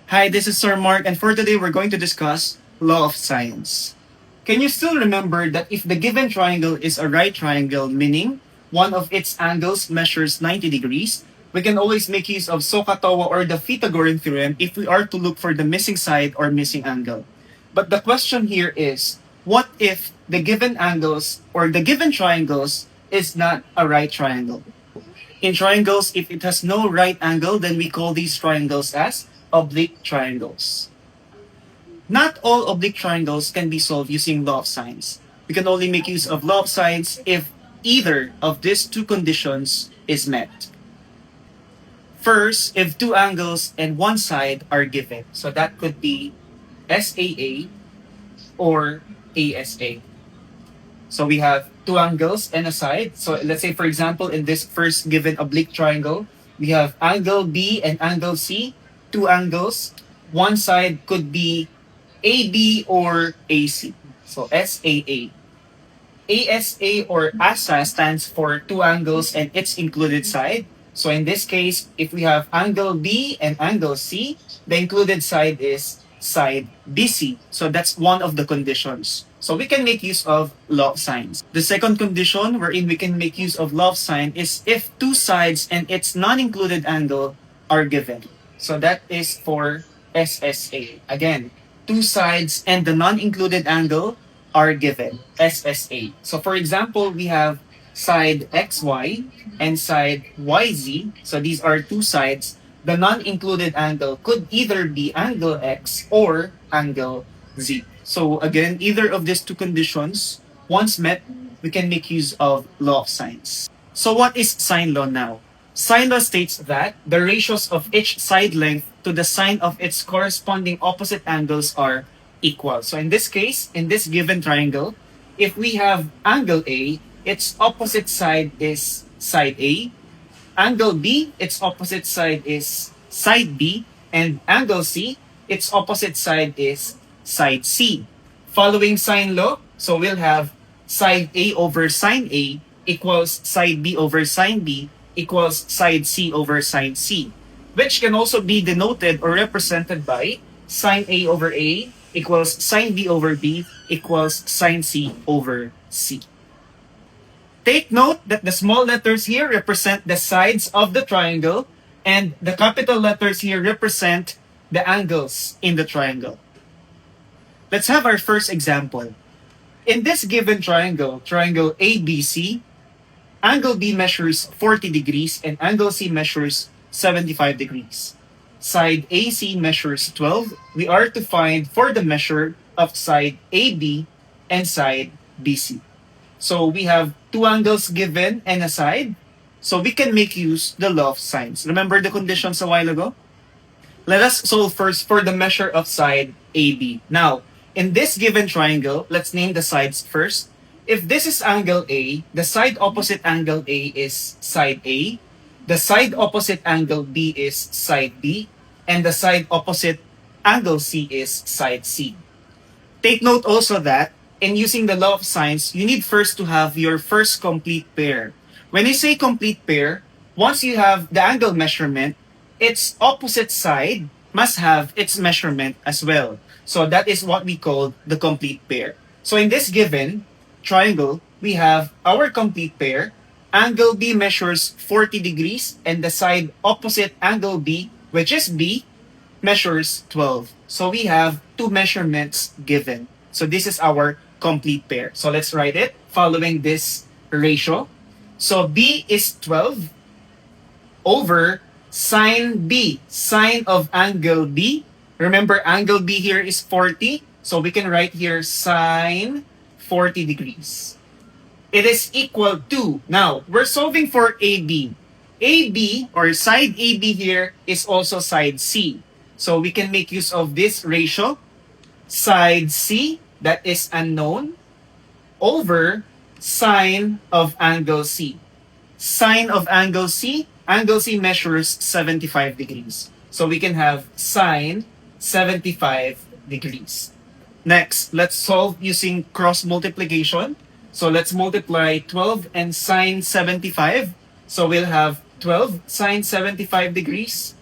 Hi, this is Sir Mark, and for today we're going to discuss law of sines. Can you still remember that if the given triangle is a right triangle, meaning one of its angles measures 90 degrees, we can always make use of SOHCAHTOA or the Pythagorean theorem if we are to look for the missing side or missing angle. But the question here is, what if the given angles or the given triangles is not a right triangle? In triangles, if it has no right angle, then we call these triangles as oblique triangles. Not all oblique triangles can be solved using law of sines. We can only make use of law of sines if either of these two conditions is met. First, if two angles and one side are given. So that could be SAA or ASA. So we have two angles and a side. So let's say, for example, in this first given oblique triangle, we have angle B and angle C, two angles. One side could be AB or AC. So SAA. ASA or ASA stands for two angles and its included side. So in this case, if we have angle B and angle C, the included side is side BC. So that's one of the conditions. So we can make use of law of sines. The second condition wherein we can make use of law of sine is if two sides and its non-included angle are given. So that is for SSA. Again, two sides and the non-included angle are given. SSA. So for example, we have side XY and side YZ. So these are two sides. The non-included angle could either be angle X or angle Z. So again, either of these two conditions, once met, we can make use of law of sines. So what is sine law now? Sine law states that the ratios of each side length to the sine of its corresponding opposite angles are equal. So in this case, in this given triangle, if we have angle A, its opposite side is side A. Angle B, its opposite side is side B. And angle C, its opposite side is side C. Following sine law, so we'll have side A over sine A equals side B over sine B equals side C over sine C, which can also be denoted or represented by sine A over A equals sine B over B equals sine C over C. Take note that the small letters here represent the sides of the triangle and the capital letters here represent the angles in the triangle. Let's have our first example. In this given triangle, triangle ABC, angle B measures 40 degrees and angle C measures 75 degrees. Side AC measures 12. We are to find for the measure of side AB and side BC. So we have two angles given and a side. So we can make use the law of sines. Remember the conditions a while ago? Let us solve first for the measure of side AB. Now, in this given triangle, let's name the sides first. If this is angle A, the side opposite angle A is side A. The side opposite angle B is side B. And the side opposite angle C is side C. Take note also that in using the law of sines, you need first to have your first complete pair. When I say complete pair, once you have the angle measurement, its opposite side must have its measurement as well. So that is what we call the complete pair. So in this given triangle, we have our complete pair. Angle B measures 40 degrees and the side opposite angle B, which is B, measures 12. So we have two measurements given. So this is our complete pair. So let's write it following this ratio. So B is 12 over sine B, sine of angle B. Remember, angle B here is 40. So we can write here sine 40 degrees. It is equal to, now, we're solving for AB. AB, or side AB here, is also side C. So we can make use of this ratio. Side C, that is unknown, over sine of angle C. Sine of angle C measures 75 degrees. So we can have sine 75 degrees. Next, let's solve using cross multiplication. So let's multiply 12 and sine 75. So we'll have 12 sine 75 degrees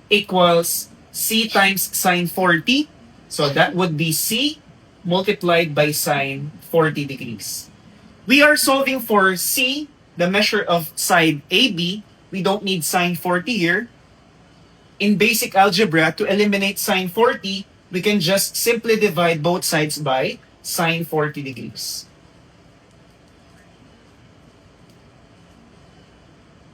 equals C times sine 40. So that would be C multiplied by sine 40 degrees. We are solving for C, the measure of side AB. We don't need sine 40 here. In basic algebra, to eliminate sine 40, we can just simply divide both sides by sine 40 degrees.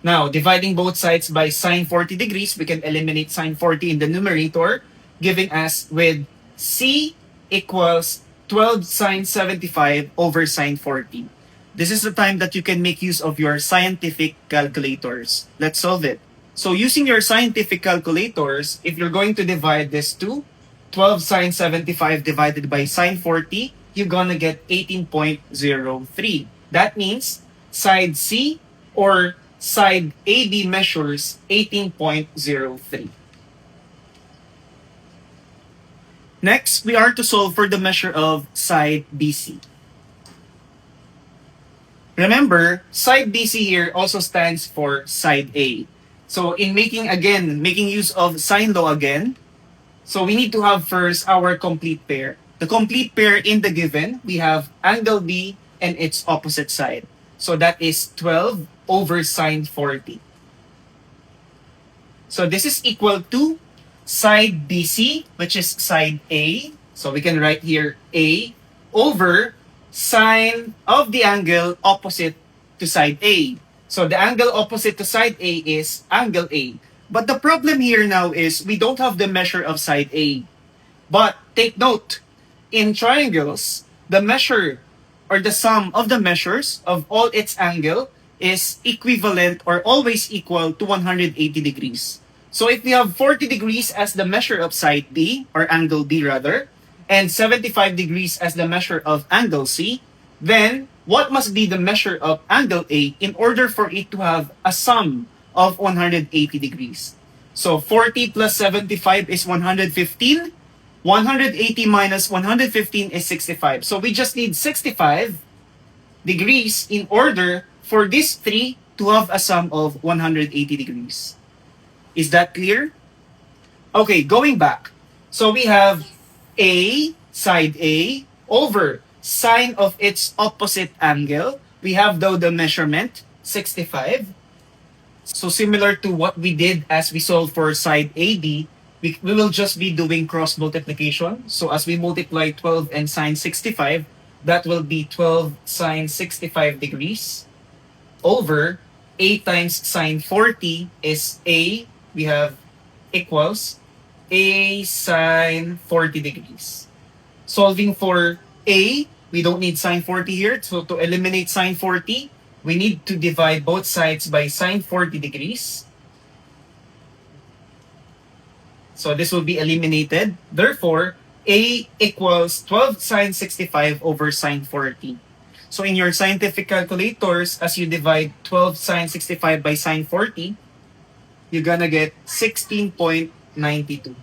Now, dividing both sides by sine 40 degrees, we can eliminate sine 40 in the numerator, giving us with C equals 12 sine 75 over sine 40. This is the time that you can make use of your scientific calculators. Let's solve it. So using your scientific calculators, if you're going to divide this to 12 sine 75 divided by sine 40, you're gonna get 18.03. That means side C or side AB measures 18.03. Next, we are to solve for the measure of side BC. Remember, side BC here also stands for side A. So in making use of sine law again, so we need to have first our complete pair. The complete pair in the given, we have angle B and its opposite side. So that is 12 over sine 40. So this is equal to side BC, which is side A. So we can write here A over sine of the angle opposite to side A. So the angle opposite to side A is angle A. But the problem here now is we don't have the measure of side A. But take note, in triangles, the measure or the sum of the measures of all its angle is equivalent or always equal to 180 degrees. So if we have 40 degrees as the measure of side B, or angle B rather, and 75 degrees as the measure of angle C, then what must be the measure of angle A in order for it to have a sum of 180 degrees? So 40 plus 75 is 115. 180 minus 115 is 65. So we just need 65 degrees in order for these three to have a sum of 180 degrees. Is that clear? Okay, going back. So we have A, side A, over sine of its opposite angle. We have though the measurement, 65. So similar to what we did as we solved for side AB, we will just be doing cross multiplication. So as we multiply 12 and sine 65, that will be 12 sine 65 degrees over A times sine 40 is A. We have equals A sine 40 degrees. Solving for A, we don't need sine 40 here. So to eliminate sine 40, we need to divide both sides by sine 40 degrees. So this will be eliminated. Therefore, A equals 12 sine 65 over sine 40. So in your scientific calculators, as you divide 12 sine 65 by sine 40, you're gonna get 16.92.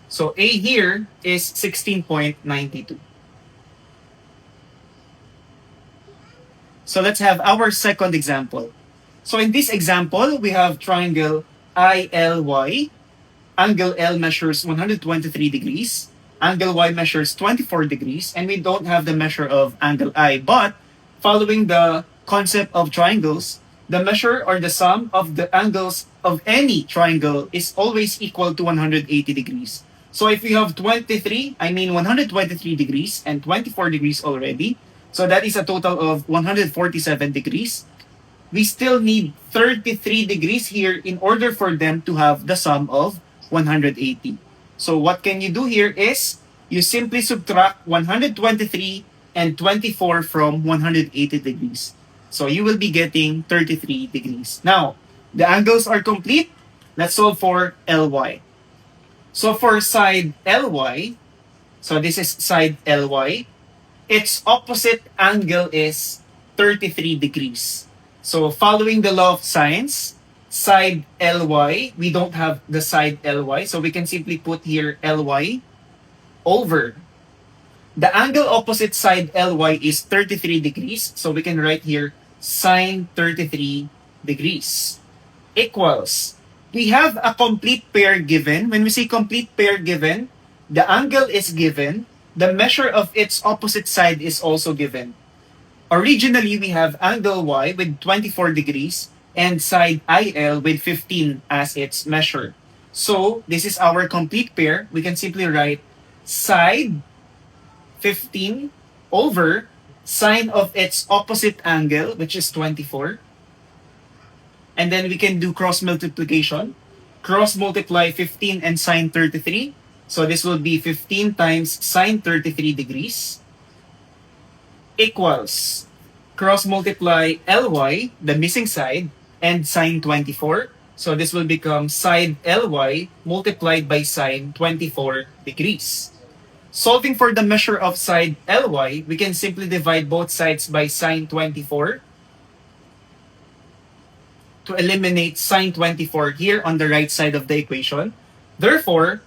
So A here is 16.92. So let's have our second example. So in this example, we have triangle ILY. Angle L measures 123 degrees. Angle Y measures 24 degrees. And we don't have the measure of angle I. But following the concept of triangles, the measure or the sum of the angles of any triangle is always equal to 180 degrees. So if we have 123 degrees and 24 degrees already, so that is a total of 147 degrees. We still need 33 degrees here in order for them to have the sum of 180. So what can you do here is you simply subtract 123 and 24 from 180 degrees. So you will be getting 33 degrees. Now, the angles are complete. Let's solve for LY. So for side LY, so this is side LY, its opposite angle is 33 degrees. So following the law of sines, side LY, we don't have the side LY, so we can simply put here LY over. The angle opposite side LY is 33 degrees, so we can write here sine 33 degrees equals we have a complete pair given. When we say complete pair given, the angle is given, the measure of its opposite side is also given. Originally, we have angle Y with 24 degrees and side IL with 15 as its measure. So, this is our complete pair. We can simply write side 15 over sine of its opposite angle, which is 24. And then we can do cross multiplication. Cross multiply 15 and sine 33. So this will be 15 times sine 33 degrees equals cross multiply Ly, the missing side, and sine 24. So this will become side Ly multiplied by sine 24 degrees. Solving for the measure of side Ly, we can simply divide both sides by sine 24 to eliminate sine 24 here on the right side of the equation. Therefore,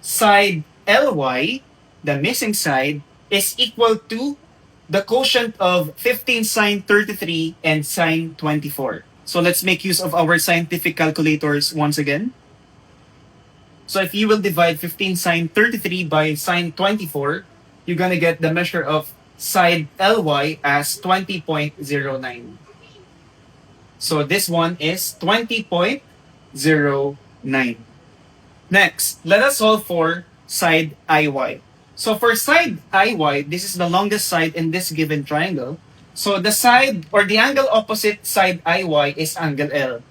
side Ly, the missing side, is equal to the quotient of 15 sine 33 and sine 24. So let's make use of our scientific calculators once again. So if you will divide 15 sine 33 by sine 24, you're going to get the measure of side Ly as 20.09. So this one is 20.09. Next, let us solve for side IY. So for side IY, this is the longest side in this given triangle. So the side or the angle opposite side IY is angle L.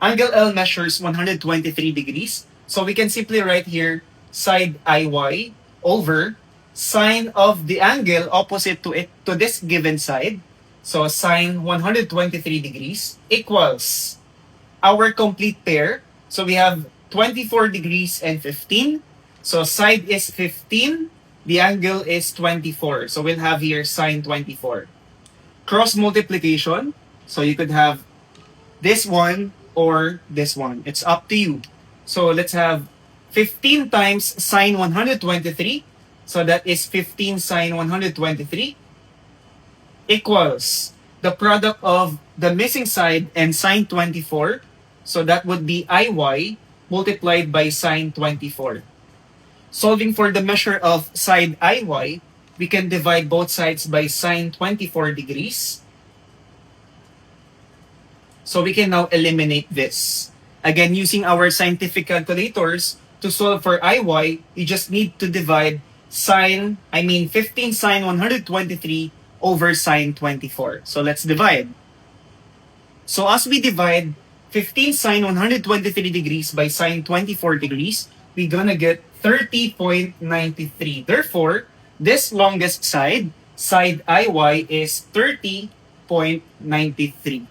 Angle L measures 123 degrees. So we can simply write here side IY over sine of the angle opposite to this given side. So sine 123 degrees equals our complete pair. So we have 24 degrees and 15. So side is 15. The angle is 24. So we'll have here sine 24. Cross multiplication. So you could have this one or this one. It's up to you. So let's have 15 times sine 123. So that is 15 sine 123 equals the product of the missing side and sine 24. So that would be IY multiplied by sine 24. Solving for the measure of side IY, we can divide both sides by sine 24 degrees. So we can now eliminate this. Again, using our scientific calculators, to solve for IY, you just need to divide 15 sine 123 over sine 24. So let's divide. So as we divide 15 sine 123 degrees by sine 24 degrees, we're gonna get 30.93. Therefore, this longest side, side IY, is 30.93.